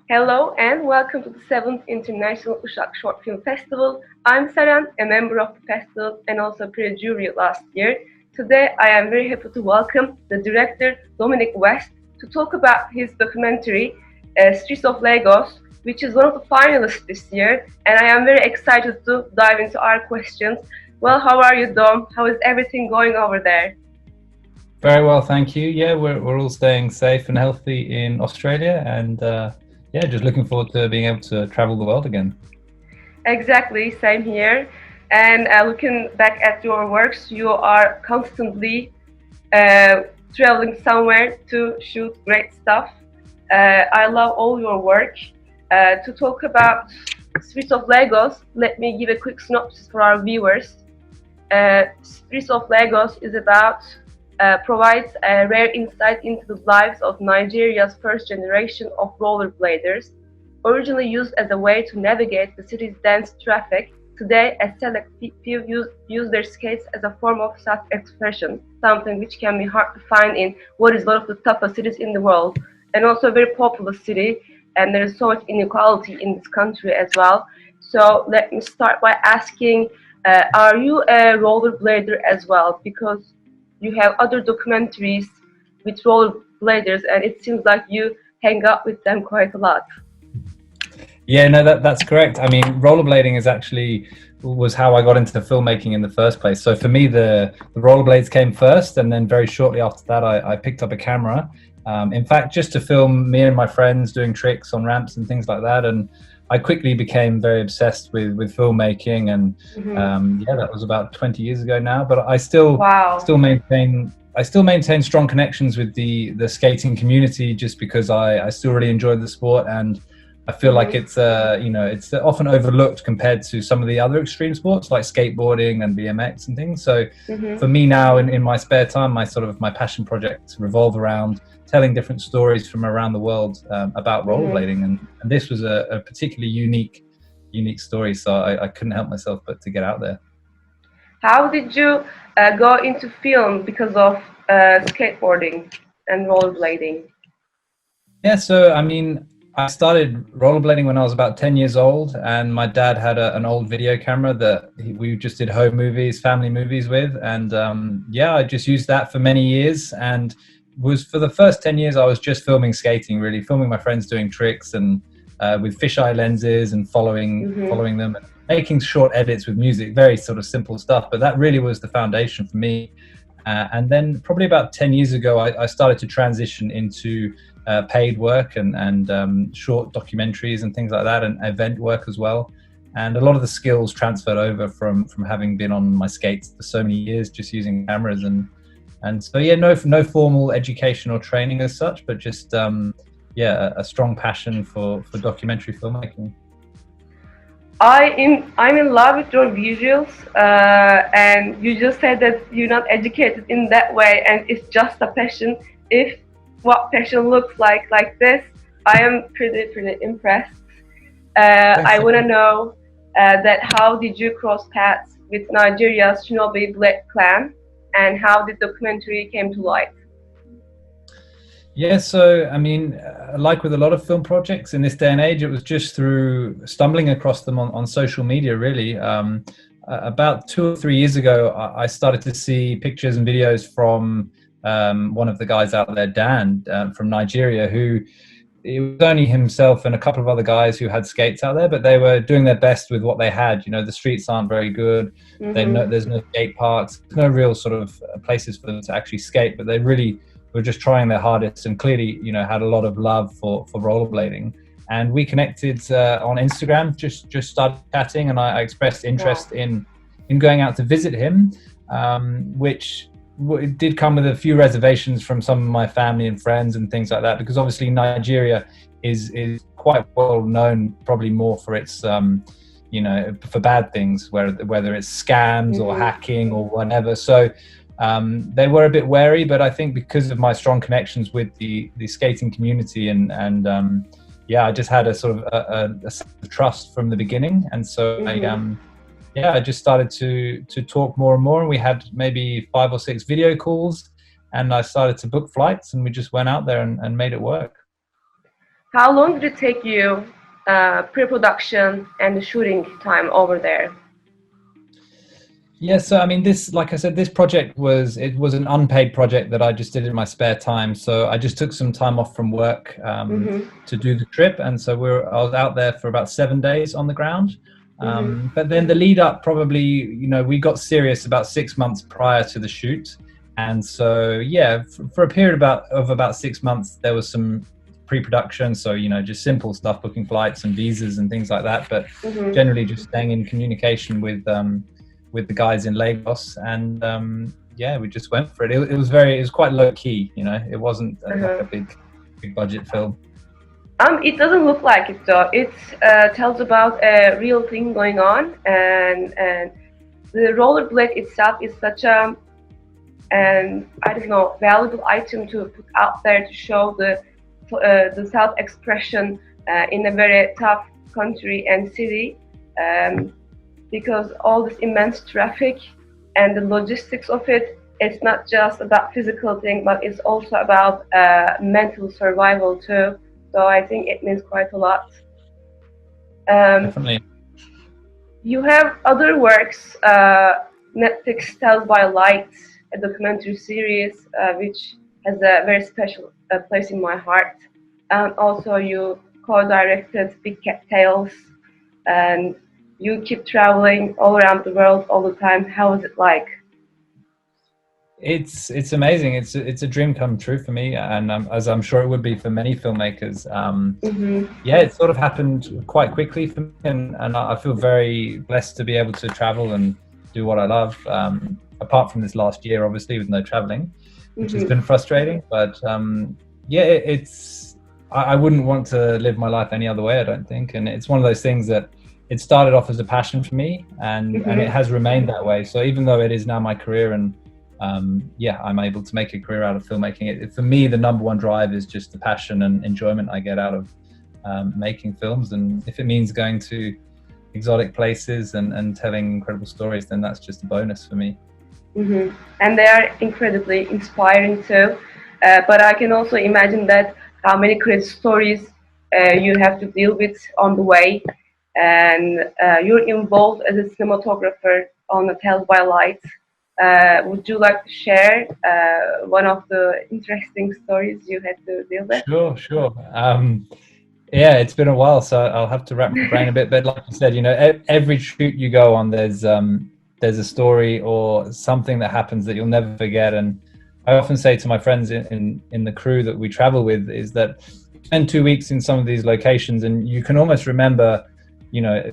Hello and welcome to the 7th International Uşak Short Film Festival. I'm Seren, a member of the festival and also pre-jury last year. Today I am very happy to welcome the director Dominic West to talk about his documentary Streets of Lagos, which is one of the finalists this year, and I am very excited to dive into our questions. Well, how are you, Dom? How is everything going over there? Very well, thank you. Yeah, we're all staying safe and healthy in Australia, and just looking forward to being able to travel the world again. Exactly, same here. And looking back at your works, you are constantly traveling somewhere to shoot great stuff. I love all your work. To talk about Streets of Lagos, let me give a quick synopsis for our viewers. Streets of Lagos is about provides a rare insight into the lives of Nigeria's first generation of rollerbladers. Originally used as a way to navigate the city's dense traffic, today a select few use their skates as a form of self-expression, something which can be hard to find in what is one of the toughest cities in the world, and also a very populous city, and there is so much inequality in this country as well. So let me start by asking, are you a rollerblader as well? Because you have other documentaries with rollerbladers, and it seems like you hang out with them quite a lot. Yeah, no, that's correct. I mean, rollerblading was how I got into filmmaking in the first place. So for me, the rollerblades came first, and then very shortly after that, I picked up a camera. In fact, just to film me and my friends doing tricks on ramps and things like that. And I quickly became very obsessed with filmmaking, and that was about 20 years ago now. But I still maintain strong connections with the skating community, just because I still really enjoy the sport, and I feel like it's often overlooked compared to some of the other extreme sports like skateboarding and BMX and things. So for me now, in my spare time, my passion projects revolve around telling different stories from around the world about rollerblading, and this was a particularly unique story, so I couldn't help myself but to get out there. How did you go into film because of skateboarding and rollerblading? Yeah, so I mean, I started rollerblading when I was about 10 years old, and my dad had an old video camera that we just did home movies, family movies with, and I just used that for many years, and was for the first 10 years I was just filming skating, really filming my friends doing tricks, and with fisheye lenses and following them and making short edits with music, very sort of simple stuff, but that really was the foundation for me. And then probably about 10 years ago I started to transition into paid work and short documentaries and things like that, and event work as well. And a lot of the skills transferred over from having been on my skates for so many years, just using cameras. And so, no formal education or training as such, but just, a strong passion for documentary filmmaking. I'm in love with your visuals, and you just said that you're not educated in that way, and it's just a passion. If what passion looks like this, I am pretty impressed. I want to know that how did you cross paths with Nigeria's Shinobi Black clan, and how the documentary came to light? Yeah, so I mean, like with a lot of film projects in this day and age, it was just through stumbling across them on social media, really. About 2 or 3 years ago, I started to see pictures and videos from one of the guys out there, Dan, from Nigeria, who it was only himself and a couple of other guys who had skates out there, but they were doing their best with what they had. You know, the streets aren't very good. There's no skate parks, no real sort of places for them to actually skate, but they really were just trying their hardest, and clearly, had a lot of love for rollerblading. And we connected on Instagram, just started chatting, and I expressed interest in going out to visit him, which it did come with a few reservations from some of my family and friends and things like that, because obviously Nigeria is quite well known, probably more for its for bad things, whether it's scams or hacking or whatever. So they were a bit wary, but I think because of my strong connections with the skating community and I just had a sort of a sense of trust from the beginning, and so yeah, I just started to talk more and more, and we had maybe 5 or 6 video calls, and I started to book flights, and we just went out there and made it work. How long did it take you, pre-production and the shooting time over there? Yeah, so I mean, this, like I said, this project was an unpaid project that I just did in my spare time. So I just took some time off from work to do the trip, and so I was out there for about 7 days on the ground. But then the lead up, probably, we got serious about 6 months prior to the shoot, and so yeah, for a period of about 6 months, there was some pre-production. So just simple stuff, booking flights and visas and things like that. But generally, just staying in communication with the guys in Lagos, and yeah, we just went for it. It was quite low key, it wasn't like a big budget film. It doesn't look like it though. It tells about a real thing going on, and the rollerblade itself is such a, and I don't know, valuable item to put out there to show the self-expression in a very tough country and city. Because all this immense traffic and the logistics of it, it's not just about physical thing, but it's also about mental survival too. So I think it means quite a lot. Definitely. You have other works, Netflix Tells by Light, a documentary series, which has a very special place in my heart. And also you co-directed Big Cat Tales, and you keep traveling all around the world all the time. How is it like? It's amazing. It's a dream come true for me, and as I'm sure it would be for many filmmakers. Yeah, it sort of happened quite quickly for me, and I feel very blessed to be able to travel and do what I love. Apart from this last year, obviously, with no traveling, which has been frustrating. But yeah, I wouldn't want to live my life any other way, I don't think. And it's one of those things that it started off as a passion for me, and it has remained that way. So even though it is now my career, and yeah, I'm able to make a career out of filmmaking, for me, the number one drive is just the passion and enjoyment I get out of making films. And if it means going to exotic places and telling incredible stories, then that's just a bonus for me. And they are incredibly inspiring too. But I can also imagine that how many crazy stories you have to deal with on the way. And you're involved as a cinematographer on the Tales by Light. Would you like to share one of the interesting stories you had to deal with? Sure. Yeah, it's been a while, so I'll have to wrap my brain a bit. But like you said, every shoot you go on, there's a story or something that happens that you'll never forget. And I often say to my friends in the crew that we travel with is that spend 2 weeks in some of these locations, and you can almost remember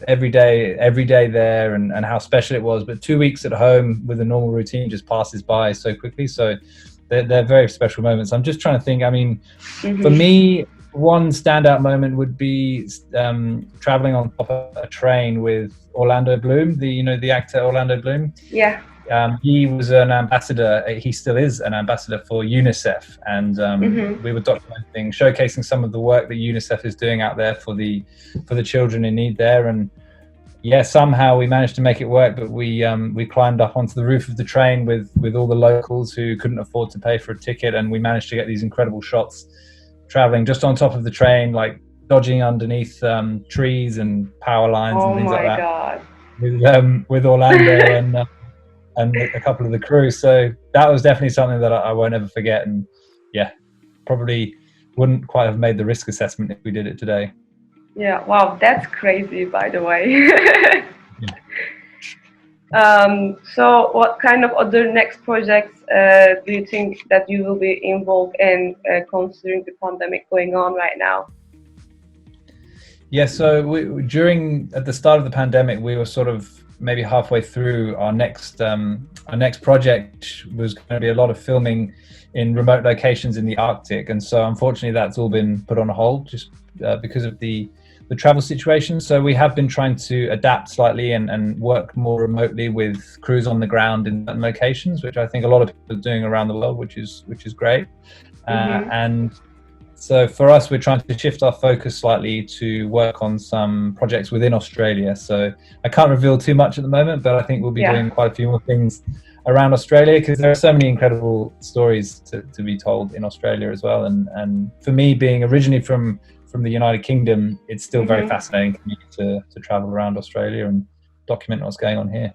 every day there and how special it was, but 2 weeks at home with a normal routine just passes by so quickly. So they're very special moments. I'm just trying to think. I mean, for me, one standout moment would be traveling on top of a train with Orlando Bloom, the actor Orlando Bloom. Yeah. He was an ambassador. He still is an ambassador for UNICEF, and we were documenting, showcasing some of the work that UNICEF is doing out there for the children in need there. And yeah, somehow we managed to make it work. But we climbed up onto the roof of the train with all the locals who couldn't afford to pay for a ticket, and we managed to get these incredible shots traveling just on top of the train, like dodging underneath trees and power lines and things like that. Oh my God! With Orlando and a couple of the crew. So that was definitely something that I won't ever forget. And yeah, probably wouldn't quite have made the risk assessment if we did it today. Yeah, wow, that's crazy, by the way. So what kind of other next projects do you think that you will be involved in, considering the pandemic going on right now? Yeah, so at the start of the pandemic, we were sort of maybe halfway through our next project was going to be a lot of filming in remote locations in the Arctic, and so unfortunately that's all been put on hold just because of the travel situation. So we have been trying to adapt slightly and work more remotely with crews on the ground in certain locations, which I think a lot of people are doing around the world, which is great. And So for us, we're trying to shift our focus slightly to work on some projects within Australia. So I can't reveal too much at the moment, but I think we'll be doing quite a few more things around Australia, because there are so many incredible stories to be told in Australia as well. And for me, being originally from the United Kingdom, it's still very fascinating for me to travel around Australia and document what's going on here.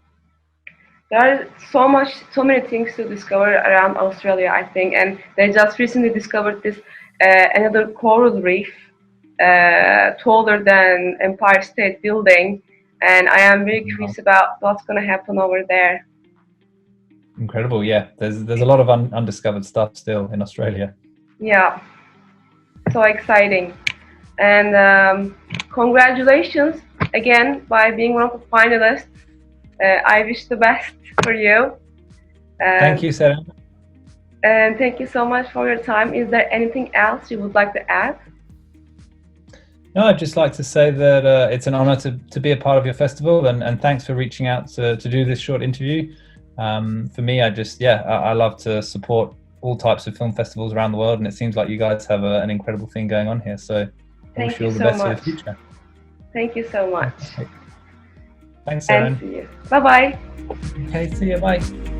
There are so many things to discover around Australia, I think, and they just recently discovered this another coral reef, taller than Empire State Building, and I am very curious about what's going to happen over there. Incredible, yeah. There's a lot of undiscovered stuff still in Australia. Yeah, so exciting, and congratulations again by being one of the finalists. I wish the best for you. Thank you, Sarah. And thank you so much for your time. Is there anything else you would like to add? No, I'd just like to say that it's an honor to be a part of your festival, and thanks for reaching out to do this short interview. For me, I love to support all types of film festivals around the world, and it seems like you guys have an incredible thing going on here. So I wish you all the best for the future. Thank you so much. Thanks, Sarah. And see you. Bye-bye. Okay, see you. Bye.